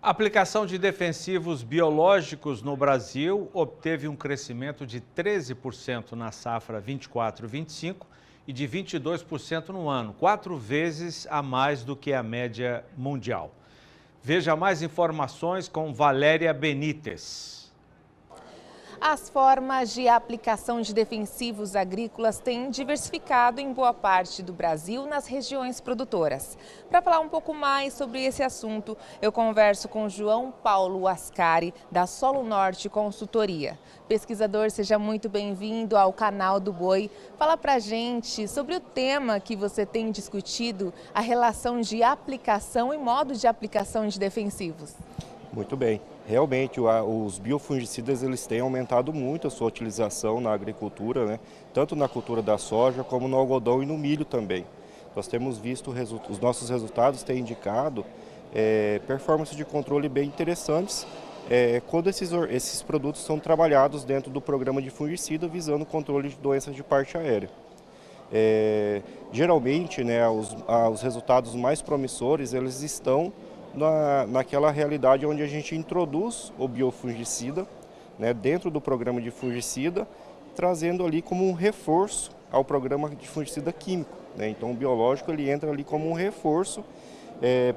A aplicação de defensivos biológicos no Brasil obteve um crescimento de 13% na safra 24-25 e de 22% no ano, 4 vezes a mais do que a média mundial. Veja mais informações com Valéria Benites. As formas de aplicação de defensivos agrícolas têm diversificado em boa parte do Brasil nas regiões produtoras. Para falar um pouco mais sobre esse assunto, eu converso com João Paulo Ascari, da Solo Norte Consultoria. Pesquisador, seja muito bem-vindo ao canal do Boi. Fala pra gente sobre o tema que você tem discutido, a relação de aplicação e modo de aplicação de defensivos. Muito bem. Realmente, os biofungicidas eles têm aumentado muito a sua utilização na agricultura, né? Tanto na cultura da soja como no algodão e no milho também. Nós temos visto, os nossos resultados têm indicado performances de controle bem interessantes quando esses produtos são trabalhados dentro do programa de fungicida visando o controle de doenças de parte aérea. Geralmente, né, os resultados mais promissores eles estão naquela realidade onde a gente introduz o biofungicida, né, dentro do programa de fungicida, trazendo ali como um reforço ao programa de fungicida químico, né? Então o biológico ele entra ali como um reforço,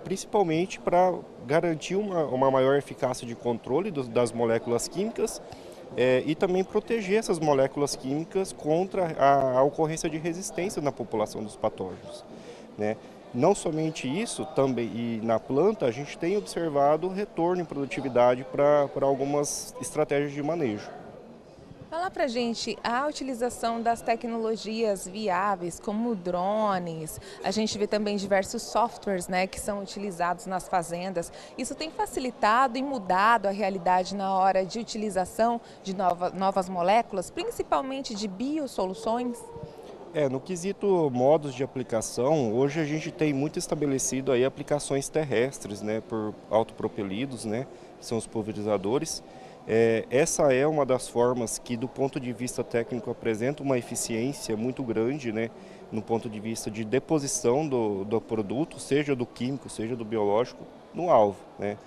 principalmente para garantir uma maior eficácia de controle das moléculas químicas e também proteger essas moléculas químicas contra a ocorrência de resistência na população dos patógenos, né? Não somente isso, também e na planta a gente tem observado retorno em produtividade para algumas estratégias de manejo. Fala pra gente a utilização das tecnologias viáveis, como drones, a gente vê também diversos softwares, né, que são utilizados nas fazendas. Isso tem facilitado e mudado a realidade na hora de utilização de novas moléculas, principalmente de biosoluções? No quesito modos de aplicação, hoje a gente tem muito estabelecido aí aplicações terrestres, né, por autopropelidos, né, que são os pulverizadores. Essa é uma das formas que, do ponto de vista técnico, apresenta uma eficiência muito grande, né, no ponto de vista de deposição do produto, seja do químico, seja do biológico, no alvo, né.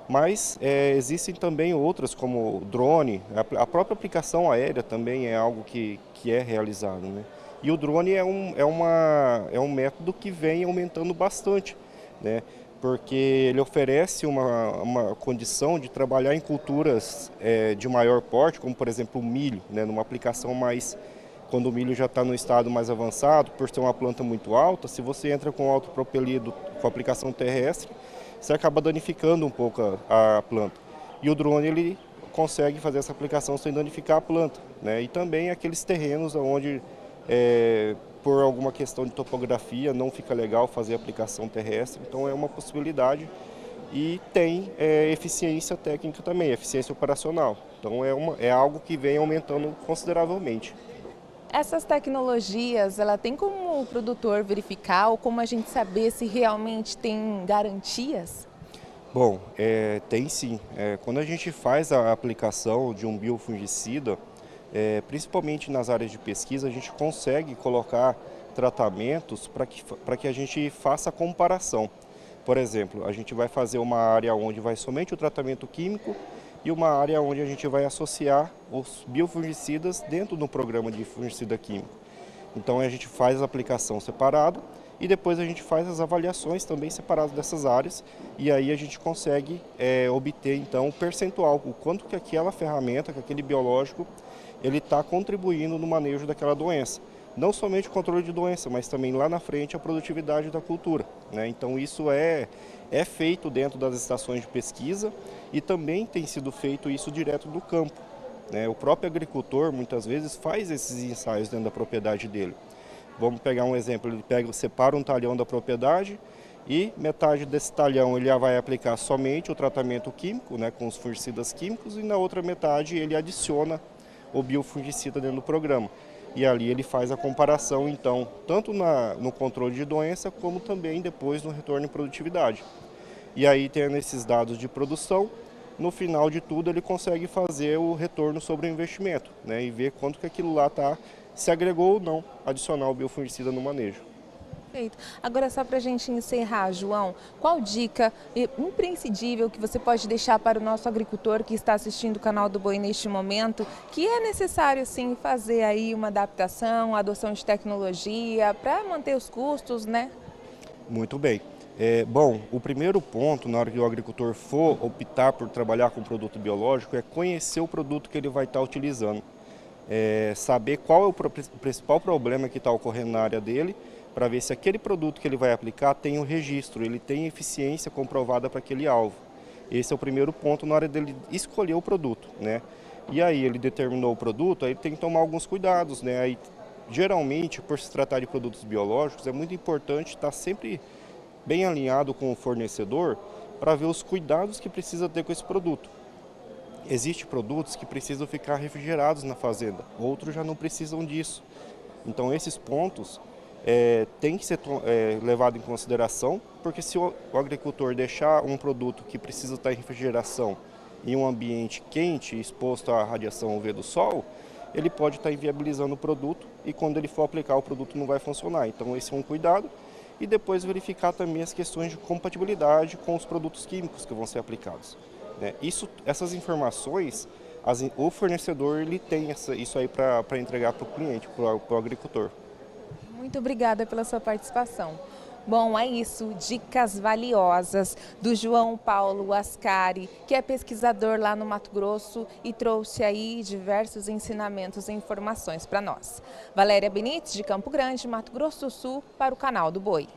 Mas existem também outras, como o drone, a própria aplicação aérea também é algo que é realizado, né. E o drone é um método que vem aumentando bastante, né? Porque ele oferece uma condição de trabalhar em culturas de maior porte, como por exemplo o milho, né? Numa aplicação mais, quando o milho já está no estado mais avançado, por ser uma planta muito alta, se você entra com autopropelido, com aplicação terrestre, você acaba danificando um pouco a planta. E o drone ele consegue fazer essa aplicação sem danificar a planta, né? E também aqueles terrenos onde por alguma questão de topografia não fica legal fazer aplicação terrestre, então é uma possibilidade e tem eficiência técnica também, eficiência operacional, então é algo que vem aumentando consideravelmente. Essas tecnologias, ela tem como o produtor verificar ou como a gente saber se realmente tem garantias? Bom, tem sim. Quando a gente faz a aplicação de um biofungicida, principalmente nas áreas de pesquisa, a gente consegue colocar tratamentos para que a gente faça a comparação. Por exemplo, a gente vai fazer uma área onde vai somente o tratamento químico e uma área onde a gente vai associar os biofungicidas dentro do programa de fungicida químico. Então a gente faz a aplicação separada e depois a gente faz as avaliações também separadas dessas áreas e aí a gente consegue obter então o percentual, o quanto que aquela ferramenta, que aquele biológico, ele está contribuindo no manejo daquela doença. Não somente o controle de doença, mas também lá na frente a produtividade da cultura, né? Então isso é feito dentro das estações de pesquisa e também tem sido feito isso direto do campo, né? O próprio agricultor muitas vezes faz esses ensaios dentro da propriedade dele. Vamos pegar um exemplo, ele separa um talhão da propriedade e metade desse talhão ele já vai aplicar somente o tratamento químico, né, com os fungicidas químicos, e na outra metade ele adiciona o biofungicida dentro do programa. E ali ele faz a comparação, então, tanto no controle de doença, como também depois no retorno em produtividade. E aí, tendo esses dados de produção, no final de tudo ele consegue fazer o retorno sobre o investimento, né, e ver quanto que aquilo lá se agregou ou não adicionar o biofungicida no manejo. Perfeito. Agora, só para a gente encerrar, João, qual dica imprescindível que você pode deixar para o nosso agricultor que está assistindo o Canal do Boi neste momento, que é necessário, sim, fazer aí uma adaptação, adoção de tecnologia para manter os custos, né? Muito bem. Bom, o primeiro ponto, na hora que o agricultor for optar por trabalhar com produto biológico, é conhecer o produto que ele vai estar utilizando. Saber qual é o principal problema que está ocorrendo na área dele, para ver se aquele produto que ele vai aplicar tem um registro, ele tem eficiência comprovada para aquele alvo. Esse é o primeiro ponto na hora dele escolher o produto, né? E aí ele determinou o produto, aí ele tem que tomar alguns cuidados, né? Aí, geralmente, por se tratar de produtos biológicos, é muito importante estar sempre bem alinhado com o fornecedor para ver os cuidados que precisa ter com esse produto. Existem produtos que precisam ficar refrigerados na fazenda, outros já não precisam disso. Então esses pontos tem que ser levado em consideração, porque se o agricultor deixar um produto que precisa estar em refrigeração em um ambiente quente, exposto à radiação UV do sol, ele pode estar inviabilizando o produto e quando ele for aplicar o produto não vai funcionar. Então esse é um cuidado. E depois verificar também as questões de compatibilidade com os produtos químicos que vão ser aplicados. Essas informações, o fornecedor ele tem isso aí para entregar para o cliente, para o agricultor. Muito obrigada pela sua participação. Bom, é isso, dicas valiosas do João Paulo Ascari, que é pesquisador lá no Mato Grosso e trouxe aí diversos ensinamentos e informações para nós. Valéria Benites, de Campo Grande, Mato Grosso do Sul, para o Canal do Boi.